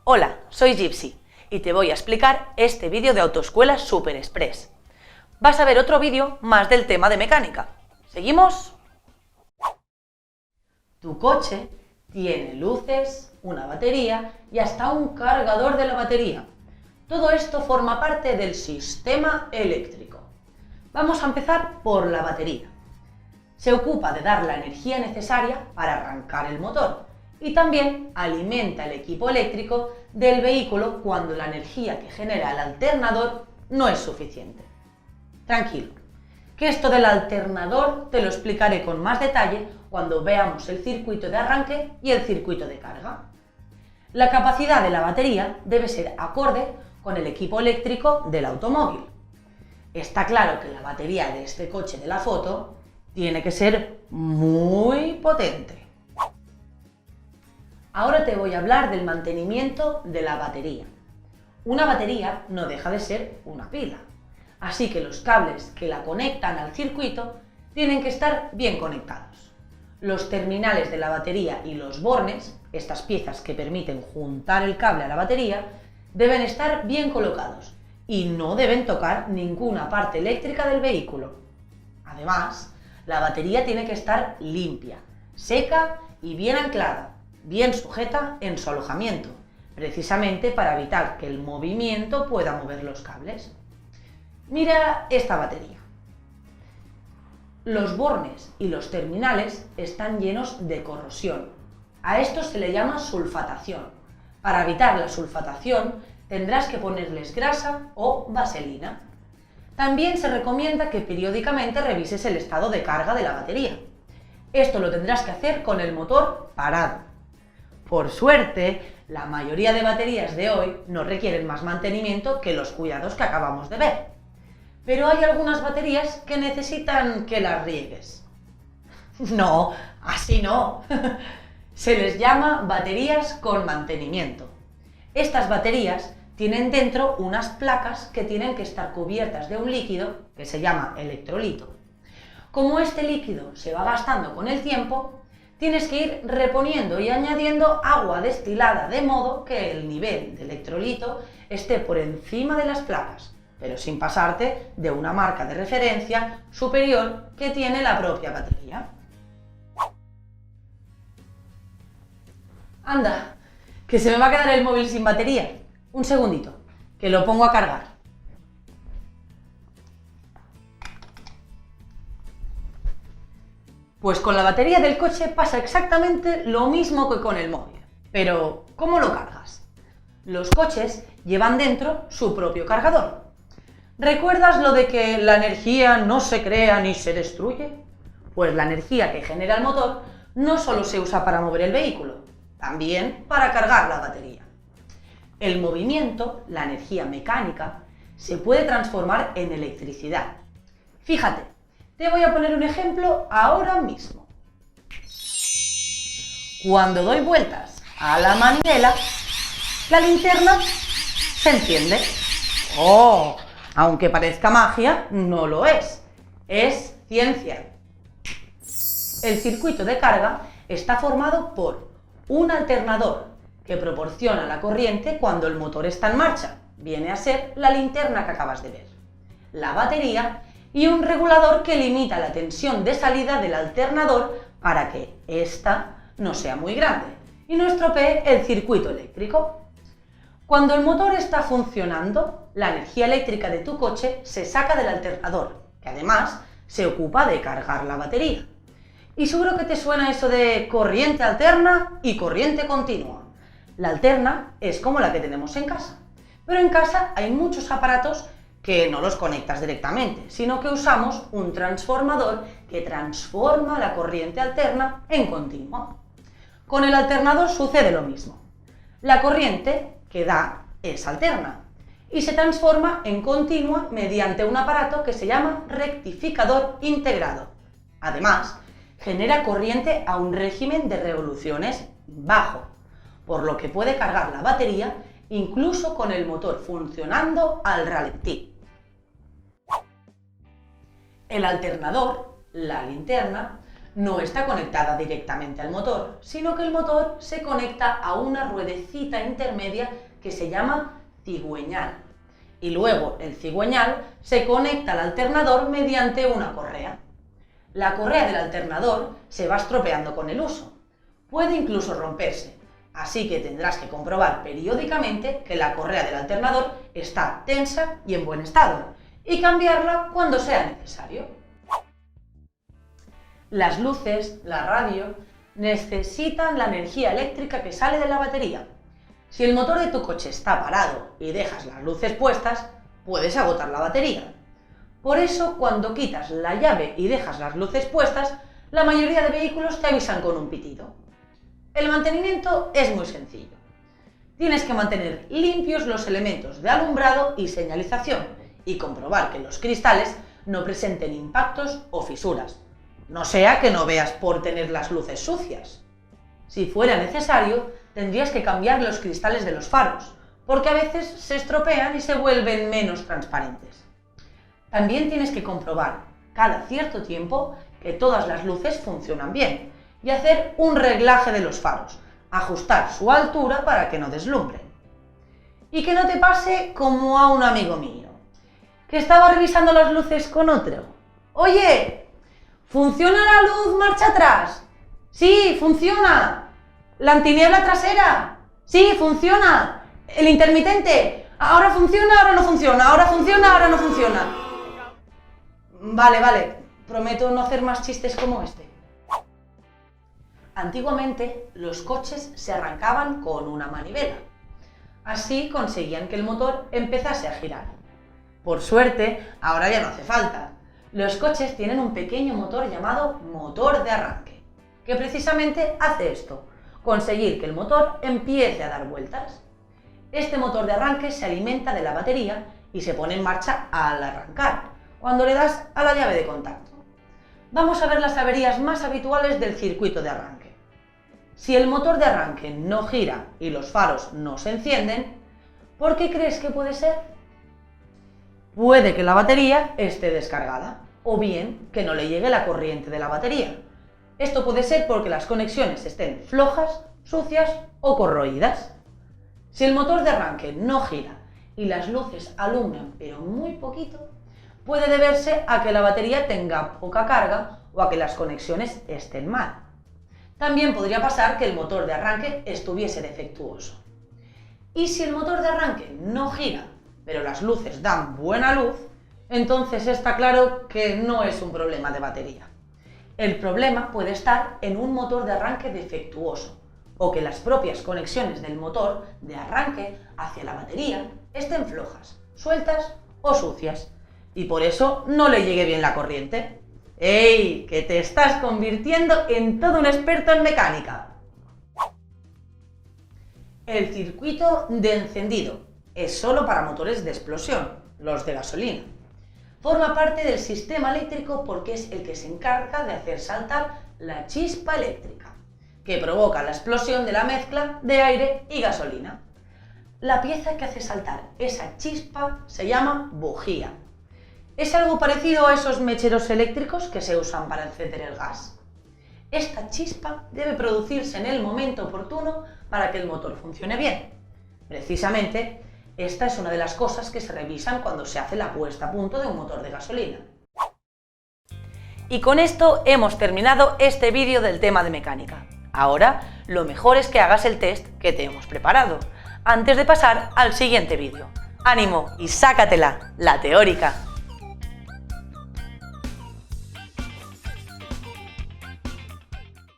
Hola, soy Gypsy y te voy a explicar este vídeo de Autoescuela Super Express. Vas a ver otro vídeo más del tema de mecánica. ¿Seguimos? Tu coche tiene luces, una batería y hasta un cargador de la batería. Todo esto forma parte del sistema eléctrico. Vamos a empezar por la batería. Se ocupa de dar la energía necesaria para arrancar el motor y también alimenta el equipo eléctrico del vehículo cuando la energía que genera el alternador no es suficiente. Tranquilo, que esto del alternador te lo explicaré con más detalle cuando veamos el circuito de arranque y el circuito de carga. La capacidad de la batería debe ser acorde con el equipo eléctrico del automóvil. Está claro que la batería de este coche de la foto tiene que ser muy potente. Ahora te voy a hablar del mantenimiento de la batería. Una batería no deja de ser una pila, así que los cables que la conectan al circuito tienen que estar bien conectados. Los terminales de la batería y los bornes, estas piezas que permiten juntar el cable a la batería, deben estar bien colocados y no deben tocar ninguna parte eléctrica del vehículo. Además, la batería tiene que estar limpia, seca y bien anclada, bien sujeta en su alojamiento, precisamente para evitar que el movimiento pueda mover los cables. Mira esta batería. Los bornes y los terminales están llenos de corrosión. A esto se le llama sulfatación. Para evitar la sulfatación tendrás que ponerles grasa o vaselina. También se recomienda que periódicamente revises el estado de carga de la batería. Esto lo tendrás que hacer con el motor parado. Por suerte, la mayoría de baterías de hoy no requieren más mantenimiento que los cuidados que acabamos de ver. Pero hay algunas baterías que necesitan que las riegues. No, así no. Se les llama baterías con mantenimiento. Estas baterías tienen dentro unas placas que tienen que estar cubiertas de un líquido que se llama electrolito. Como este líquido se va gastando con el tiempo, tienes que ir reponiendo y añadiendo agua destilada de modo que el nivel de electrolito esté por encima de las placas, pero sin pasarte de una marca de referencia superior que tiene la propia batería. Anda, que se me va a quedar el móvil sin batería. Un segundito, que lo pongo a cargar. Pues con la batería del coche pasa exactamente lo mismo que con el móvil. Pero, ¿cómo lo cargas? Los coches llevan dentro su propio cargador. ¿Recuerdas lo de que la energía no se crea ni se destruye? Pues la energía que genera el motor no solo se usa para mover el vehículo, también para cargar la batería. El movimiento, la energía mecánica, se puede transformar en electricidad. Fíjate, te voy a poner un ejemplo ahora mismo. Cuando doy vueltas a la manivela, la linterna se enciende. ¡Oh! Aunque parezca magia, no lo es. Es ciencia. El circuito de carga está formado por un alternador que proporciona la corriente cuando el motor está en marcha. Viene a ser la linterna que acabas de ver. La batería y un regulador que limita la tensión de salida del alternador para que ésta no sea muy grande y no estropee el circuito eléctrico. Cuando el motor está funcionando, la energía eléctrica de tu coche se saca del alternador, que además se ocupa de cargar la batería. Y seguro que te suena eso de corriente alterna y corriente continua. La alterna es como la que tenemos en casa, pero en casa hay muchos aparatos que no los conectas directamente, sino que usamos un transformador que transforma la corriente alterna en continua. Con el alternador sucede lo mismo. La corriente que da es alterna y se transforma en continua mediante un aparato que se llama rectificador integrado. Además, genera corriente a un régimen de revoluciones bajo, por lo que puede cargar la batería incluso con el motor funcionando al ralentí. El alternador, la linterna, no está conectada directamente al motor, sino que el motor se conecta a una ruedecita intermedia que se llama cigüeñal. Y luego el cigüeñal se conecta al alternador mediante una correa. La correa del alternador se va estropeando con el uso. Puede incluso romperse, así que tendrás que comprobar periódicamente que la correa del alternador está tensa y en buen estado, y cambiarla cuando sea necesario. Las luces, la radio, necesitan la energía eléctrica que sale de la batería. Si el motor de tu coche está parado y dejas las luces puestas, puedes agotar la batería. Por eso, cuando quitas la llave y dejas las luces puestas, la mayoría de vehículos te avisan con un pitido. El mantenimiento es muy sencillo. Tienes que mantener limpios los elementos de alumbrado y señalización y comprobar que los cristales no presenten impactos o fisuras. No sea que no veas por tener las luces sucias. Si fuera necesario, tendrías que cambiar los cristales de los faros, porque a veces se estropean y se vuelven menos transparentes. También tienes que comprobar cada cierto tiempo que todas las luces funcionan bien y hacer un reglaje de los faros, ajustar su altura para que no deslumbren. Y que no te pase como a un amigo mío, que estaba revisando las luces con otro. ¡Oye! ¿Funciona la luz marcha atrás? ¡Sí, funciona! ¿La antiniebla trasera? ¡Sí, funciona! ¿El intermitente? ¿Ahora funciona, ahora no funciona? ¿Ahora funciona, ahora no funciona? Vale, prometo no hacer más chistes como este. Antiguamente, los coches se arrancaban con una manivela. Así conseguían que el motor empezase a girar. Por suerte, ahora ya no hace falta. Los coches tienen un pequeño motor llamado motor de arranque, que precisamente hace esto, conseguir que el motor empiece a dar vueltas. Este motor de arranque se alimenta de la batería y se pone en marcha al arrancar, cuando le das a la llave de contacto. Vamos a ver las averías más habituales del circuito de arranque. Si el motor de arranque no gira y los faros no se encienden, ¿por qué crees que puede ser? Puede que la batería esté descargada, o bien que no le llegue la corriente de la batería. Esto puede ser porque las conexiones estén flojas, sucias o corroídas. Si el motor de arranque no gira y las luces alumbran pero muy poquito, puede deberse a que la batería tenga poca carga o a que las conexiones estén mal. También podría pasar que el motor de arranque estuviese defectuoso. Y si el motor de arranque no gira, pero las luces dan buena luz, entonces está claro que no es un problema de batería. El problema puede estar en un motor de arranque defectuoso, o que las propias conexiones del motor de arranque hacia la batería estén flojas, sueltas o sucias, y por eso no le llegue bien la corriente. ¡Ey! ¡Que te estás convirtiendo en todo un experto en mecánica! El circuito de encendido es solo para motores de explosión, los de gasolina. Forma parte del sistema eléctrico porque es el que se encarga de hacer saltar la chispa eléctrica, que provoca la explosión de la mezcla de aire y gasolina. La pieza que hace saltar esa chispa se llama bujía. Es algo parecido a esos mecheros eléctricos que se usan para encender el gas. Esta chispa debe producirse en el momento oportuno para que el motor funcione bien. Precisamente, esta es una de las cosas que se revisan cuando se hace la puesta a punto de un motor de gasolina. Y con esto hemos terminado este vídeo del tema de mecánica. Ahora, lo mejor es que hagas el test que te hemos preparado, antes de pasar al siguiente vídeo. ¡Ánimo y sácatela, la teórica!